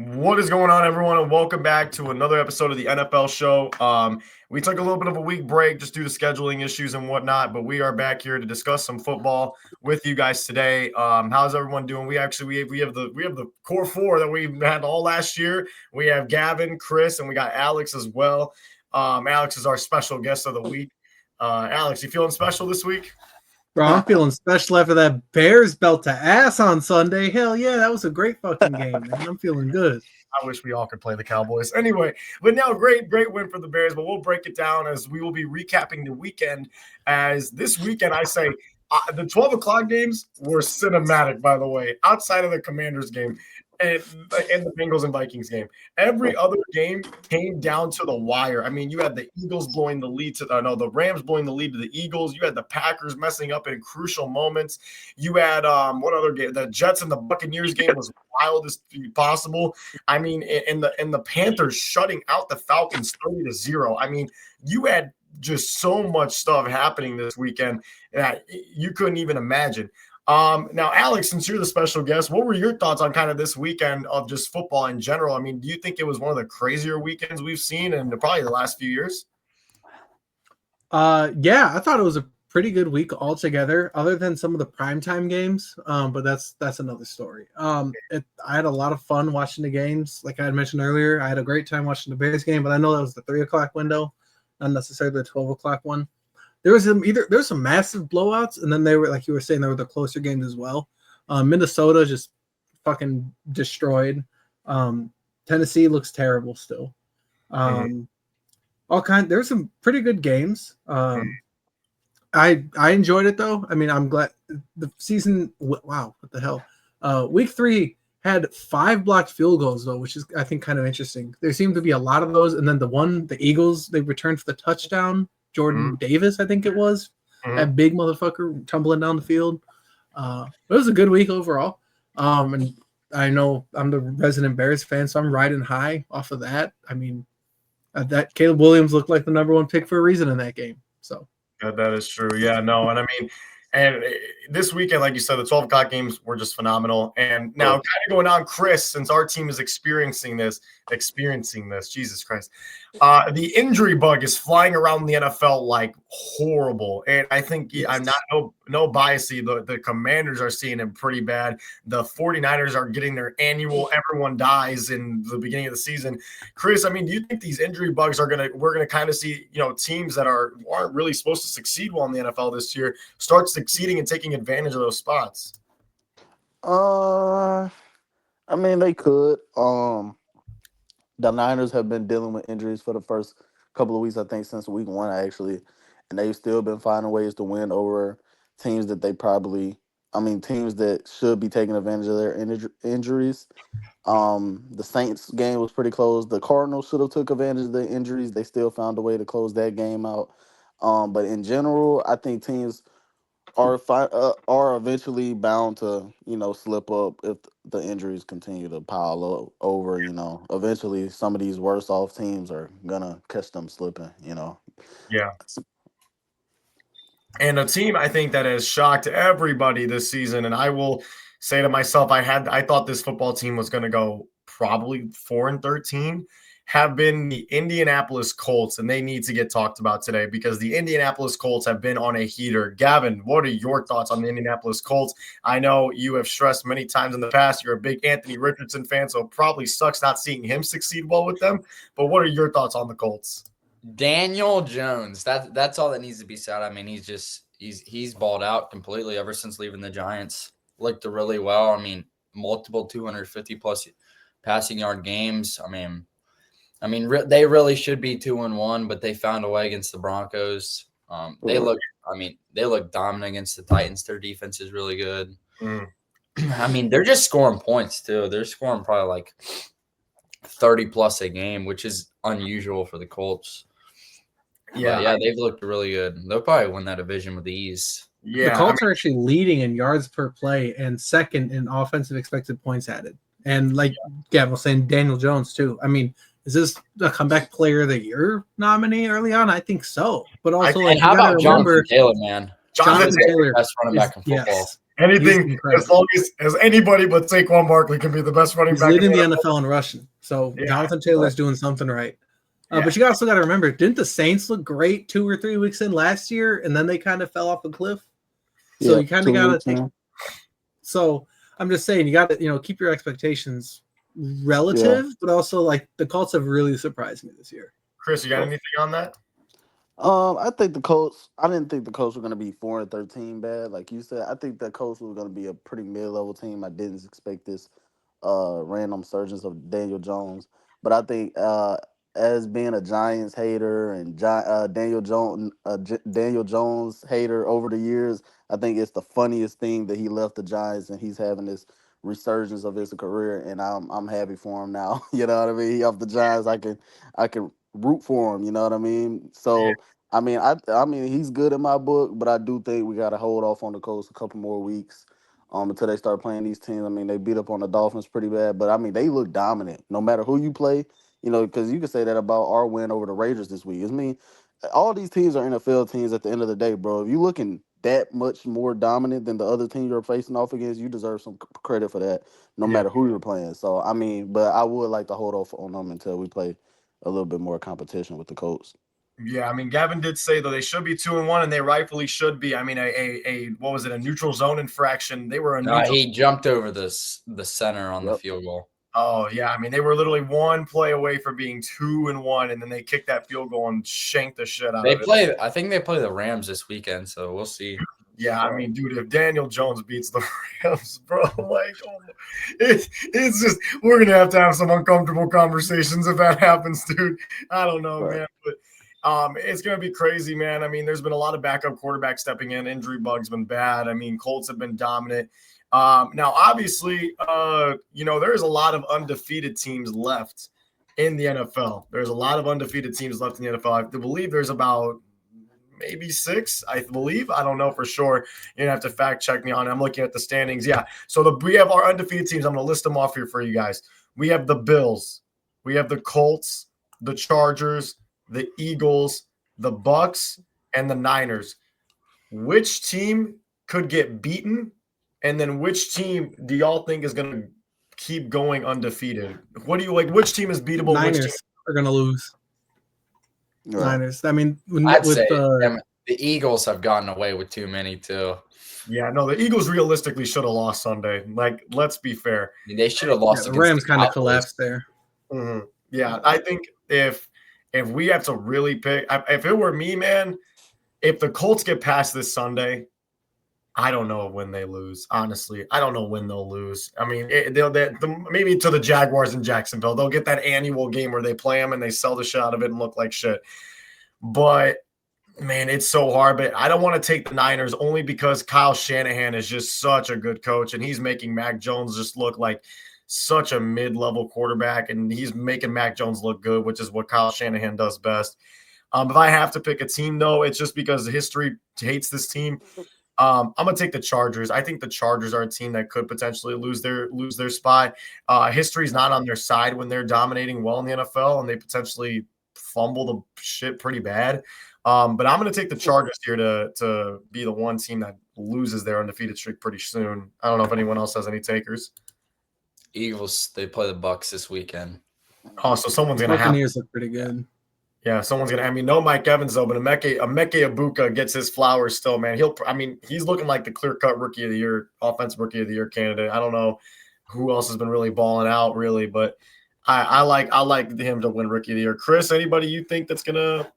What is going on, everyone, and welcome back to another episode of the NFL show. We took a little bit of a week break just due to scheduling issues and whatnot, but we are back here to discuss some football with you guys today. How's everyone doing? We have the core four that we had all last year. We have Gavin, Chris, and we got Alex as well. Alex is our special guest of the week. Alex, you feeling special this week? Bro, I'm feeling special after that Bears belt to ass on Sunday. Hell yeah, that was a great fucking game, man. I'm feeling good. I wish we all could play the Cowboys. Anyway, but now great win for the Bears, but we'll break it down as we will be recapping the weekend. As this weekend, I say the 12 o'clock games were cinematic, by the way, outside of the Commanders game and the Bengals and Vikings game. Every other game came down to the wire. I mean, you had the Eagles blowing the lead to the Rams blowing the lead to the Eagles. You had the Packers messing up in crucial moments. You had what other game? The Jets and the Buccaneers game was wild as possible. I mean, and the Panthers shutting out the Falcons 30-0. I mean, you had just so much stuff happening this weekend that you couldn't even imagine. Now, Alex, since you're the special guest, what were your thoughts on kind of this weekend of just football in general? I mean, do you think it was one of the crazier weekends we've seen in probably the last few years? Yeah, I thought it was a pretty good week altogether, other than some of the primetime games. But that's another story. I had a lot of fun watching the games. Like I had mentioned earlier, I had a great time watching the Bears game, but I know that was the 3 o'clock window, not necessarily the 12 o'clock one. There was some massive blowouts, and then they were, like you were saying, there were the closer games as well. Minnesota just fucking destroyed. Tennessee looks terrible still. There were some pretty good games. I enjoyed it though. I mean, I'm glad the season. Wow, what the hell? Week 3 had 5 blocked field goals though, which is I think kind of interesting. There seemed to be a lot of those, and then the Eagles, they returned for the touchdown. Jordan Davis, I think it was, that big motherfucker tumbling down the field. It was a good week overall. And I know I'm the resident Bears fan, so I'm riding high off of that. I mean, that Caleb Williams looked like the number 1 pick for a reason in that game. So that is true. Yeah, no, and I mean, and this weekend, like you said, the 12 o'clock games were just phenomenal. And now, kind of going on, Chris, since our team is experiencing this, Jesus Christ, the injury bug is flying around the NFL like horrible. And I think I'm not no biasy. The Commanders are seeing it pretty bad. The 49ers are getting their annual everyone dies in the beginning of the season. Chris, I mean, do you think these injury bugs we're gonna kind of see, teams that aren't really supposed to succeed well in the NFL this year start succeeding and taking advantage of those spots? I mean, they could. The Niners have been dealing with injuries for the first couple of weeks, I think, since week 1, actually. And they've still been finding ways to win over teams that teams that should be taking advantage of their injuries. The Saints game was pretty close. The Cardinals should have took advantage of the injuries. They still found a way to close that game out. But in general, I think teams are eventually bound to, slip up if the injuries continue to pile over. Eventually some of these worse off teams are gonna catch them slipping. Yeah. And a team I think that has shocked everybody this season, and I will say to myself, I thought this football team was going to go probably 4-13. Have been the Indianapolis Colts, and they need to get talked about today because the Indianapolis Colts have been on a heater. Gavin, what are your thoughts on the Indianapolis Colts? I know you have stressed many times in the past you're a big Anthony Richardson fan, so it probably sucks not seeing him succeed well with them. But what are your thoughts on the Colts? Daniel Jones, that's all that needs to be said. I mean, he's balled out completely ever since leaving the Giants. Looked really well. I mean, multiple 250-plus passing yard games. I mean, they really should be 2-1, but they found a way against the Broncos. They look dominant against the Titans. Their defense is really good. I mean, they're just scoring points too. They're scoring probably like 30+ a game, which is unusual for the Colts. Yeah, they've looked really good. They'll probably win that division with ease. Yeah, the Colts are actually leading in yards per play and second in offensive expected points added. And like Gavin was saying, Daniel Jones too. I mean, is this a comeback player of the year nominee early on? I think so. But also, how about Jonathan Taylor, man? Jonathan Taylor, best running back in football. Yes. Anything as incredible. long as anybody but Saquon Barkley can be the best running He's back in leading the the NFL. NFL in rushing. So Yeah. Jonathan Taylor's doing something right. Yeah. But you also got to remember, didn't the Saints look great 2 or 3 weeks in last year, and then they kind of fell off a cliff? So Yeah, you kind 2 of got to weeks take. in. So I'm just saying, you got to keep your expectations relative, but also like the Colts have really surprised me this year. Chris, you got anything on that? I think the Colts. I didn't think the Colts were going to be 4-13 bad, like you said. I think the Colts were going to be a pretty mid-level team. I didn't expect this random surgence of Daniel Jones, but I think as being a Giants hater and Daniel Jones hater over the years, I think it's the funniest thing that he left the Giants and he's having this resurgence of his career, and I'm happy for him now. You know what I mean? He off the Giants, I can root for him. You know what I mean? So. I mean, he's good in my book, but I do think we got to hold off on the Colts a couple more weeks, until they start playing these teams. I mean, they beat up on the Dolphins pretty bad, but I mean, they look dominant no matter who you play. Because you can say that about our win over the Raiders this week. I mean, all these teams are NFL teams at the end of the day, bro. If you looking that much more dominant than the other team you're facing off against, you deserve some credit for that, no Yeah. matter who you're playing. So, I mean, but I would like to hold off on them until we play a little bit more competition with the Colts. Yeah, I mean, Gavin did say though they should be 2-1, and they rightfully should be. I mean, a what was it? A neutral zone infraction. They were a No, neutral. he jumped over the center on the Yep. field goal. Oh yeah, I mean, they were literally one play away from being 2-1, and then they kicked that field goal and shanked the shit out of it. I think they play the Rams this weekend, so we'll see. Yeah, I mean, dude, if Daniel Jones beats the Rams, bro, like, it's just we're gonna have some uncomfortable conversations if that happens, dude. I don't know, Right. man, but it's gonna be crazy, man. I mean, there's been a lot of backup quarterbacks stepping in. Injury bug's been bad. I mean, Colts have been dominant. Now, obviously, there's a lot of undefeated teams left in the NFL. There's a lot of undefeated teams left in the NFL. I believe there's about maybe 6, I believe. I don't know for sure. You're gonna have to fact check me on it. I'm looking at the standings. Yeah. So we have our undefeated teams. I'm gonna list them off here for you guys. We have the Bills, we have the Colts, the Chargers, the Eagles, the Bucks, and the Niners. Which team could get beaten? And then which team do y'all think is gonna keep going undefeated? What do you like? Which team is beatable? Which team? Niners are going to lose. Right. Niners. I mean, I'd with say the the Eagles have gotten away with too many too. Yeah, no, the Eagles realistically should have lost Sunday. Like, let's be fair. I mean, they should have lost the against Rams the kind of Cowboys. collapsed there. Mm-hmm. Yeah, I think if we have to really pick, if it were me, man, if the Colts get past this Sunday, I don't know when they lose. Honestly, I don't know when they'll lose. I mean, maybe to the Jaguars in Jacksonville, they'll get that annual game where they play them and they sell the shit out of it and look like shit. But man, it's so hard. But I don't want to take the Niners only because Kyle Shanahan is just such a good coach, and he's making Mac Jones just look like such a mid-level quarterback, and he's making Mac Jones look good, which is what Kyle Shanahan does best. If I have to pick a team, though, it's just because history hates this team. I'm gonna take the Chargers. I think the Chargers are a team that could potentially lose their spot. History's not on their side when they're dominating well in the NFL, and they potentially fumble the shit pretty bad. But I'm gonna take the Chargers here to be the one team that loses their undefeated streak pretty soon. I don't know if anyone else has any takers. Eagles, they play the Bucks this weekend. Oh, so someone's gonna have. Buccaneers look pretty good. Yeah, someone's gonna. I mean, no Mike Evans though, but Emeka Ibuka gets his flowers still, man. He's looking like the clear-cut rookie of the year, offensive rookie of the year candidate. I don't know who else has been really balling out, really, but I like him to win rookie of the year. Chris, anybody you think that's gonna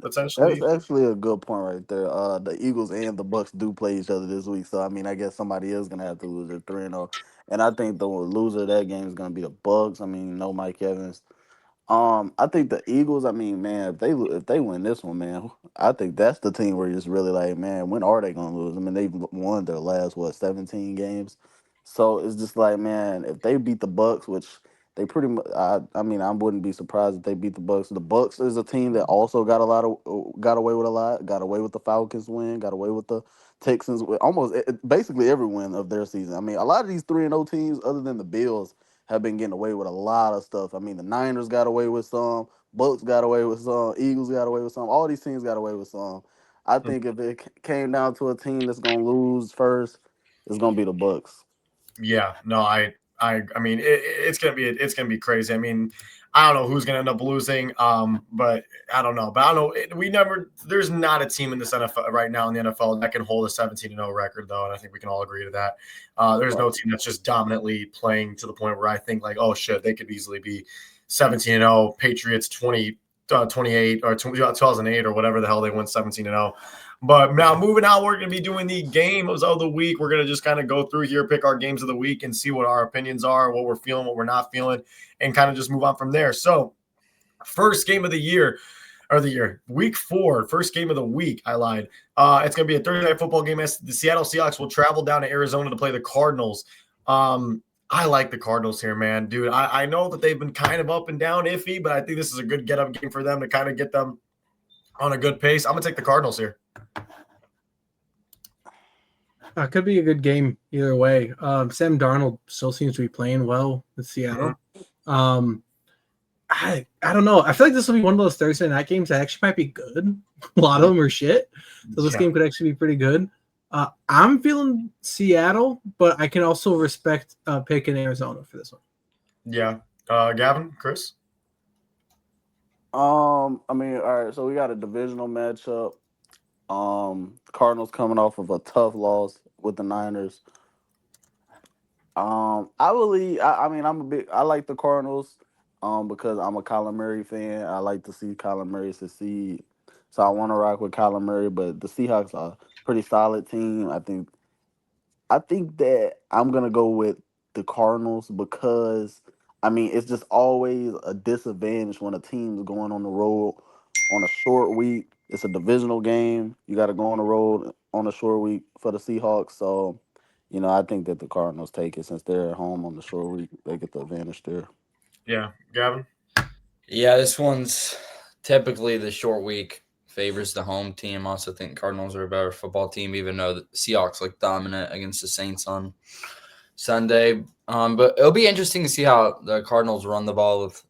potentially? That's actually a good point right there. The Eagles and the Bucks do play each other this week, so I mean, I guess somebody is gonna have to lose their 3-0, and I think the loser of that game is gonna be the Bucks. I mean, no Mike Evans. I think the Eagles. I mean, man, if they win this one, man, I think that's the team where you're just really like, man, when are they gonna lose? I mean, they've won their last 17 games, so it's just like, man, if they beat the Bucks, which they pretty much, I mean, I wouldn't be surprised if they beat the Bucks. The Bucks is a team that also got away with a lot, got away with the Falcons win, got away with the Texans, with almost basically every win of their season. I mean, a lot of these 3-0 teams, other than the Bills, have been getting away with a lot of stuff. I mean, the Niners got away with some, Bucks got away with some, Eagles got away with some. All these teams got away with some. I think if it came down to a team that's gonna lose first, it's gonna be the Bucks. Yeah, no, I mean, it's gonna be crazy. I mean, I don't know who's gonna end up losing, but I don't know. But I don't know. There's not a team in this NFL right now in the NFL that can hold a 17-0 record, though, and I think we can all agree to that. There's no team that's just dominantly playing to the point where I think like, oh shit, they could easily be 17-0. Patriots 28 or 2008 or whatever the hell they went 17-0. But now moving out, we're going to be doing the games of the week. We're going to just kind of go through here, pick our games of the week, and see what our opinions are, what we're feeling, what we're not feeling, and kind of just move on from there. So, first game of the year, week 4, first game of the week. I lied. It's going to be a Thursday night football game. As the Seattle Seahawks will travel down to Arizona to play the Cardinals. I like the Cardinals here, man, dude. I know that they've been kind of up and down, iffy, but I think this is a good get-up game for them to kind of get them on a good pace. I'm going to take the Cardinals here. Could be a good game either way. Sam Darnold still seems to be playing well with Seattle. I don't know. I feel like this will be one of those Thursday night games that actually might be good. A lot of them are shit. So this game could actually be pretty good. I'm feeling Seattle, but I can also respect picking Arizona for this one. Yeah. Gavin, Chris? I mean, all right, so we got a divisional matchup. Cardinals coming off of a tough loss with the Niners. I like the Cardinals because I'm a Kyler Murray fan. I like to see Kyler Murray succeed. So I want to rock with Kyler Murray, but the Seahawks are a pretty solid team. I think that I'm gonna go with the Cardinals because I mean it's just always a disadvantage when a team is going on the road on a short week. It's a divisional game. You got to go on the road on a short week for the Seahawks. So, I think that the Cardinals take it since they're at home on the short week. They get the advantage there. Yeah, Gavin? Yeah, this one's typically the short week favors the home team. I also think Cardinals are a better football team, even though the Seahawks look dominant against the Saints on Sunday. But it'll be interesting to see how the Cardinals run the ball with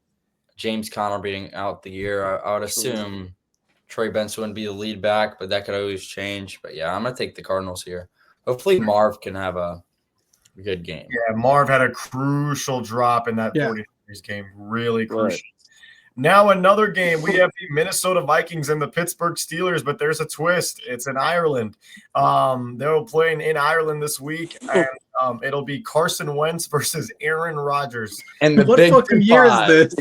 James Conner being out the year. I would assume Trey Benson would be the lead back, but that could always change. But yeah, I'm gonna take the Cardinals here. Hopefully Marv can have a good game. Yeah, Marv had a crucial drop in that 49ers game. Really crucial. Right. Now another game. We have the Minnesota Vikings and the Pittsburgh Steelers, but there's a twist. It's in Ireland. They're playing in Ireland this week, and it'll be Carson Wentz versus Aaron Rodgers. And the what big fucking year is this?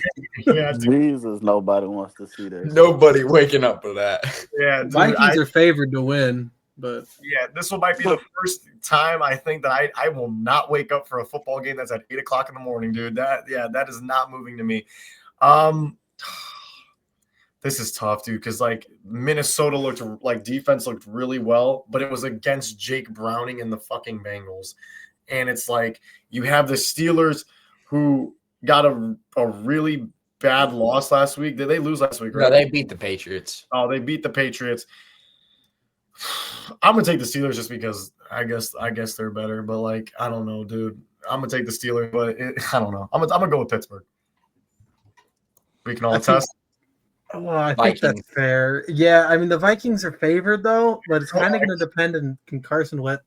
Yeah, dude. Jesus, nobody wants to see that. Nobody waking up for that. Yeah, dude, Vikings are favored to win, but yeah, this might be the first time I think that I will not wake up for a football game that's at 8:00 in the morning, dude. That is not moving to me. This is tough, dude, because like Minnesota looked like defense looked really well, but it was against Jake Browning and the fucking Bengals. And it's like you have the Steelers who got a really bad loss last week. Did they lose last week? Right? No, they beat the Patriots. Oh, they beat the Patriots. I'm gonna take the Steelers just because I guess they're better, but like I don't know, dude. I'm gonna take the Steelers, but I don't know. I'm gonna go with Pittsburgh. We can all attest. I think that's fair. Yeah, I mean the Vikings are favored though, but it's kind of going to depend on can Carson Wentz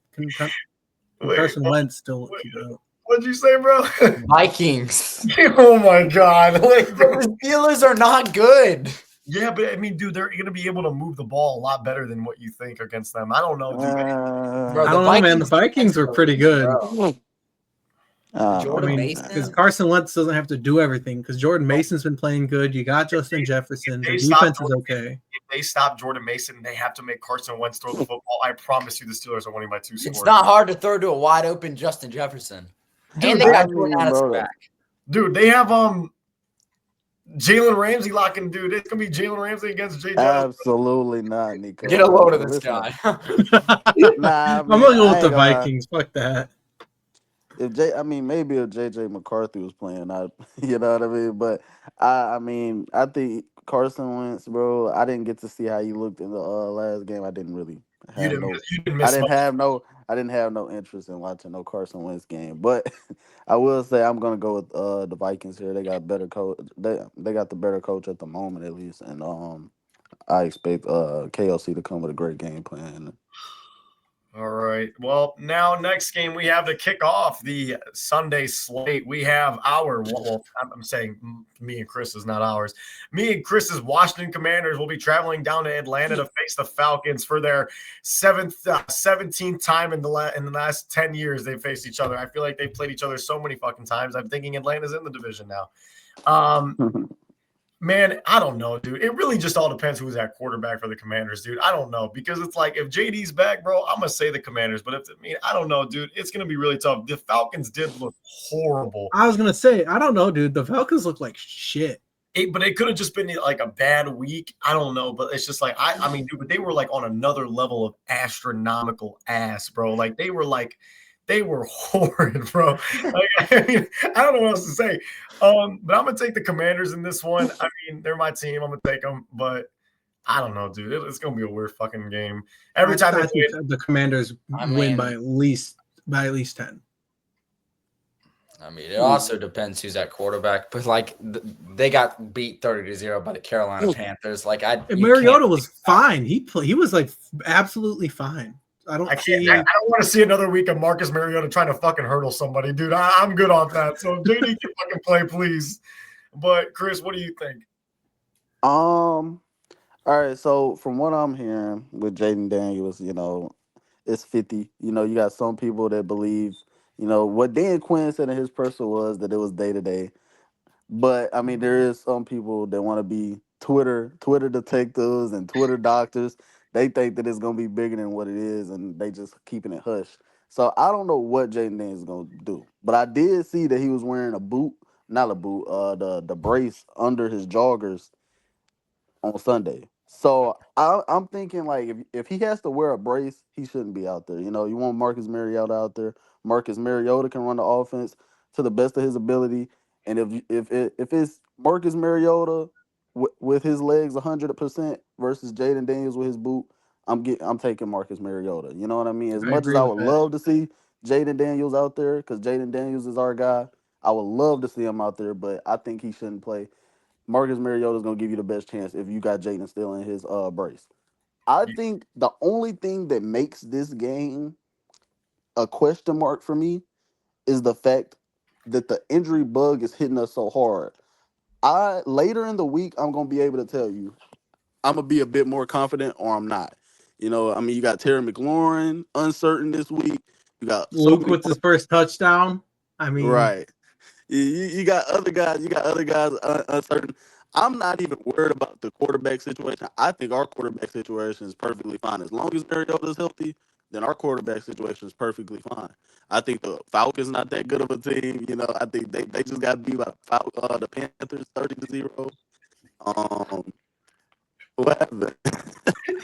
still keep it up. What'd you say, bro? Vikings. Oh my god! The Steelers are not good. Yeah, but I mean, dude, they're going to be able to move the ball a lot better than what you think against them. I don't know, dude. Bro, I don't know, man. The Vikings were pretty good. Jordan Mason? Because Carson Wentz doesn't have to do everything. Because Jordan Mason's been playing good. You got Justin Jefferson. The defense is okay. If they stop Jordan Mason, they have to make Carson Wentz throw the football. I promise you, the Steelers are winning by 2 scores. It's not hard to throw to a wide open Justin Jefferson. Dude, and they got Jordan Addison back. Dude, they have Jalen Ramsey locking, dude. It's gonna be Jalen Ramsey against J. Absolutely not, Nico. Get a load of this guy. Nah, I'm gonna go with the Vikings. Fuck that. Maybe if JJ McCarthy was playing, you know what I mean. But I think Carson Wentz, bro. I didn't get to see how he looked in the last game. I didn't really have I didn't have no interest in watching no Carson Wentz game. But I will say I'm gonna go with the Vikings here. They got better coach. They got the better coach at the moment, at least, and I expect KLC to come with a great game plan. All right. Well, now next game we have to kick off the Sunday slate. We have I'm saying me and Chris is not ours. Me and Chris's Washington Commanders will be traveling down to Atlanta to face the Falcons for their 17th time in the last 10 years they've faced each other. I feel like they've played each other so many fucking times. I'm thinking Atlanta's in the division now. Man, I don't know, dude. It really just all depends who's at quarterback for the Commanders, dude. I don't know because it's like if JD's back, bro, I'm gonna say the Commanders. But I don't know, dude. It's gonna be really tough. The Falcons did look horrible. I was gonna say, I don't know, dude. The Falcons look like shit. But it could have just been like a bad week. I don't know, but it's just like I mean, dude, but they were like on another level of astronomical ass, bro. Like they were horrid, bro. Like, I mean, I don't know what else to say. But I'm gonna take the Commanders in this one. I mean, they're my team. I'm gonna take them, but I don't know, dude. It's gonna be a weird fucking game. Every time I think the Commanders win by at least 10. I mean, it also depends who's at quarterback, but like they got beat 30-0 by the Carolina Panthers. Like Mariota was fine. He was like absolutely fine. I don't want to see another week of Marcus Mariota trying to fucking hurdle somebody, dude. I'm good on that. So JD can fucking play, please. But Chris, what do you think? All right. So from what I'm hearing with Jaden Daniels, it's 50. You got some people that believe, what Dan Quinn said in his presser was that it was day to day. But I mean, there is some people that want to be Twitter detectives and Twitter doctors. They think that it's gonna be bigger than what it is, and they just keeping it hush. So I don't know what Jaden Daniels is gonna do, but I did see that he was wearing the brace under his joggers on Sunday. So I'm thinking like if he has to wear a brace, he shouldn't be out there. You want Marcus Mariota out there. Marcus Mariota can run the offense to the best of his ability, and if it's Marcus Mariota with his legs 100% versus Jaden Daniels with his boot, I'm taking Marcus Mariota. You know what I mean? As much as I would love to see Jaden Daniels out there, because Jaden Daniels is our guy, I would love to see him out there, but I think he shouldn't play. Marcus Mariota is going to give you the best chance if you got Jaden still in his brace. I think the only thing that makes this game a question mark for me is the fact that the injury bug is hitting us so hard. Later in the week, I'm going to be able to tell you I'm going to be a bit more confident or I'm not. You got Terry McLaurin uncertain this week. You got Luke with his first touchdown. I mean, right. You got other guys. Uncertain. I'm not even worried about the quarterback situation. I think our quarterback situation is perfectly fine. As long as Mariota is healthy, then our quarterback situation is perfectly fine. I think the Falcons not that good of a team. I think they just got beat by the Panthers 30-0. What happened?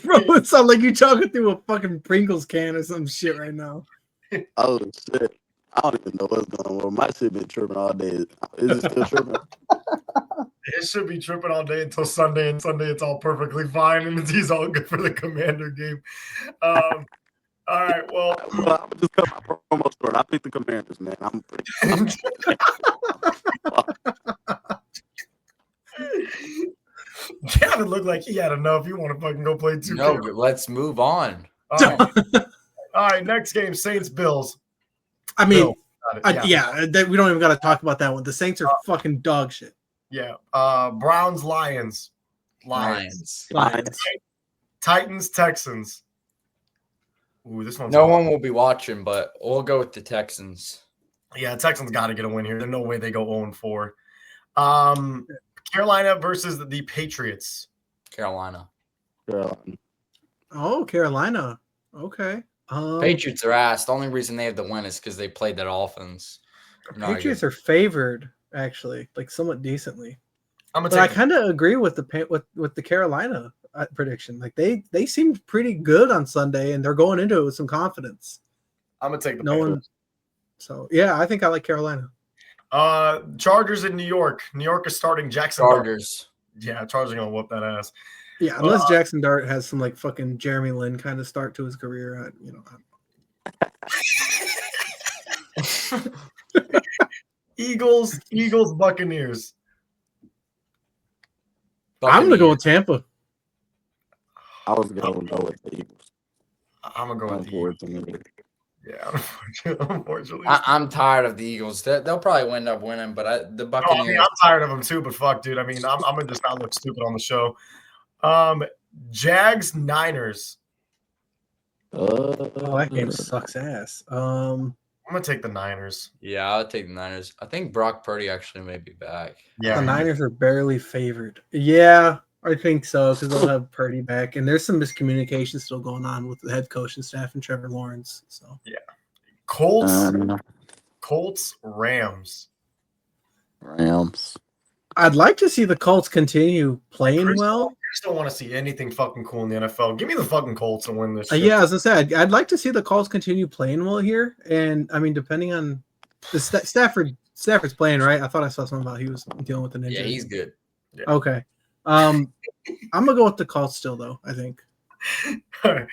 Bro, it sounds like you talking through a fucking Pringles can or some shit right now. Oh shit. I don't even know what's going on. My shit been tripping all day. Is it still tripping? It should be tripping all day until Sunday, and Sunday it's all perfectly fine, and he's all good for the Commander game. All right, well, I'm just cut my promo short. I picked the Commanders, man. I'm pretty. Gavin looked like he had enough. You want to fucking go play 2K? No, let's move on. All right, next game, Saints Bills. I mean, we don't even got to talk about that one. The Saints are fucking dog shit. Yeah. Browns, Lions. Titans, Texans. Ooh, this one's no one will be watching, but we'll go with the Texans. Yeah, Texans got to get a win here. There's no way they go 0-4. Carolina versus the Patriots. Carolina. Oh, Carolina. Okay. Patriots are ass. The only reason they have the win is because they played that offense. Patriots are favored, actually, like somewhat decently. But I kind of agree with the Carolina prediction. Like they seemed pretty good on Sunday, and they're going into it with some confidence. I'm gonna take the Patriots. So yeah, I think I like Carolina. Chargers in New York. New York is starting Jackson Chargers. Dart. Yeah, Chargers are gonna whoop that ass. Yeah, unless Jackson Dart has some like fucking Jeremy Lin kind of start to his career, Eagles, Buccaneers. I'm gonna go with Tampa. I was gonna go with the Eagles. I'm gonna go with the Eagles. Unfortunately. Yeah, unfortunately. I'm tired of the Eagles. They'll probably end up winning, but the No, Buccaneers. I'm tired of them too, but fuck, dude. I'm gonna just not look stupid on the show. Jags Niners. Oh, that game sucks ass. I'm gonna take the Niners. Yeah, I'll take the Niners. I think Brock Purdy actually may be back. Yeah, The Niners are barely favored. Yeah, I think so because they'll have Purdy back, and there's some miscommunication still going on with the head coach and staff and Trevor Lawrence. So yeah. Colts Rams. I'd like to see the Colts continue playing Chris, well. I just don't want to see anything fucking cool in the NFL. Give me the fucking Colts to win this shit. Yeah, as I said, I'd like to see the Colts continue playing well here, and I mean, depending on the Stafford's playing right. I thought I saw something about he was dealing with an injury. Yeah, he's good. Yeah. Okay. I'm gonna go with the Colts still, though. I think. All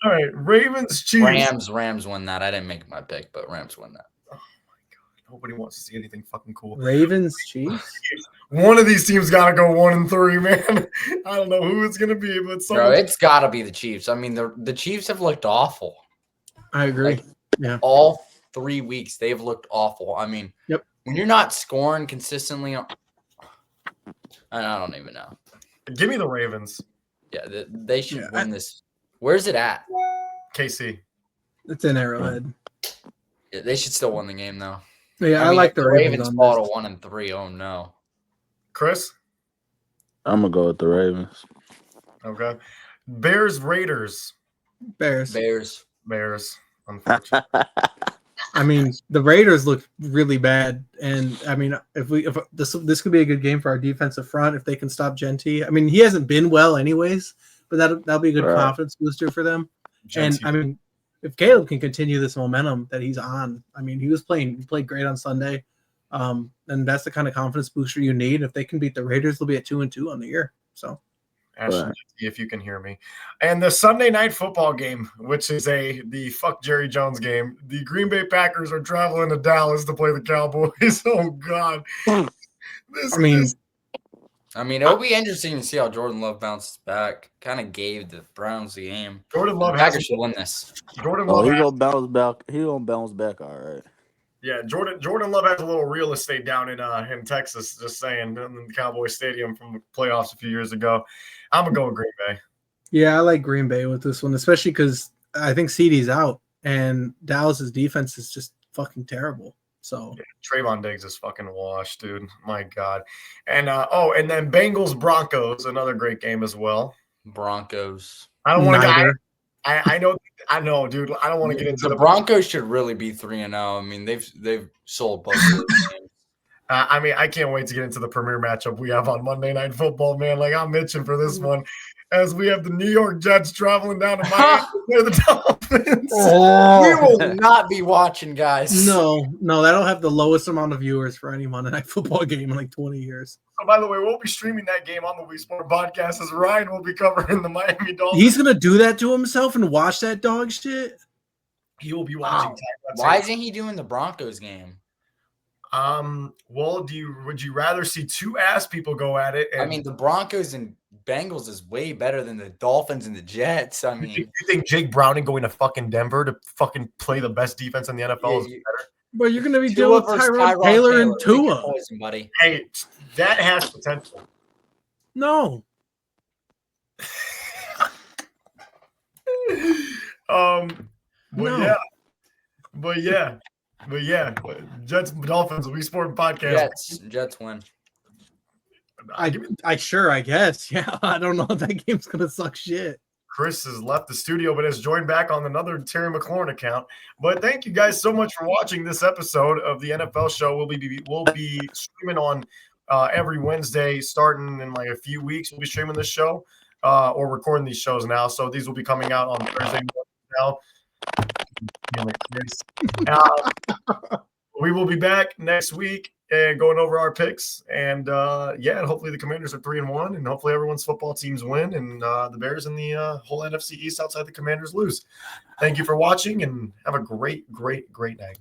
right. Ravens Chiefs. Rams won that. I didn't make my pick, but Rams won that. Oh my god. Nobody wants to see anything fucking cool. Ravens Chiefs. One of these teams gotta go 1-3, man. I don't know who it's gonna be, but Bro, it's got to be the Chiefs. I mean, the Chiefs have looked awful. I agree. Like, yeah. All 3 weeks, they've looked awful. I mean, Yep. When you're not scoring consistently, I don't even know. give me the Ravens. Yeah, they should win this. Where's it at? KC. It's in Arrowhead. Yeah, they should still win the game, though. Yeah, I mean, like if the Ravens on fall this. to 1-3. Oh no. Chris? I'm gonna go with the Ravens. Okay. Bears Raiders. Bears. Unfortunately. I mean, the Raiders look really bad, and I mean, if this could be a good game for our defensive front if they can stop Genty. I mean, he hasn't been well anyways, but that'll be a good confidence booster for them. And I mean, if Caleb can continue this momentum that he's on, I mean, he played great on Sunday, and that's the kind of confidence booster you need. If they can beat the Raiders, they'll be at 2-2 on the year. So. Ashton, if you can hear me. And the Sunday night football game, which is the fuck Jerry Jones game. The Green Bay Packers are traveling to Dallas to play the Cowboys. Oh God. I mean, it'll be interesting to see how Jordan Love bounces back. Kind of gave the Browns the game. Jordan Love Packers should win this. Jordan Love he's gonna bounce back. He's gonna bounce back all right. Yeah, Jordan Love has a little real estate down in Texas, just saying, in the Cowboy Stadium from the playoffs a few years ago. I'm going to go with Green Bay. Yeah, I like Green Bay with this one, especially because I think CeeDee's out, and Dallas's defense is just fucking terrible. So Trayvon Diggs is fucking washed, dude. My God. And and then Bengals Broncos, another great game as well. Broncos. I don't want to I know, dude. I don't want to get into the Broncos should really be 3-0. I mean, they've sold both of those games. I mean, I can't wait to get into the premier matchup we have on Monday Night Football, man. Like, I'm itching for this one, as we have the New York Jets traveling down to Miami to the Dolphins. We will not be watching, guys. No, that'll have the lowest amount of viewers for any Monday Night Football game in like 20 years. Oh, by the way, we'll be streaming that game on the WeSportin podcast, as Ryan will be covering the Miami Dolphins. He's gonna do that to himself and watch that dog shit. He will be watching. Why isn't he doing the Broncos game? Well, would you rather see two ass people go at it? I mean, the Broncos and Bengals is way better than the Dolphins and the Jets. I mean, you think Jake Browning going to fucking Denver to fucking play the best defense in the NFL is better? But you're gonna be dealing with Tyrod Taylor and Tua. Poison, buddy. Hey, that has potential. No. But yeah. Jets Dolphins, WeSportin podcast. Jets win. I guess. Yeah, I don't know if that game's gonna suck shit. Chris has left the studio, but has joined back on another Terry McLaurin account. But thank you guys so much for watching this episode of the NFL show. We'll be streaming on every Wednesday, starting in like a few weeks. We'll be streaming this show or recording these shows now. So these will be coming out on Thursday now. We will be back next week and going over our picks. And hopefully the Commanders are 3-1, and hopefully everyone's football teams win, and the Bears and the whole NFC East outside the Commanders lose. Thank you for watching, and have a great, great, great night.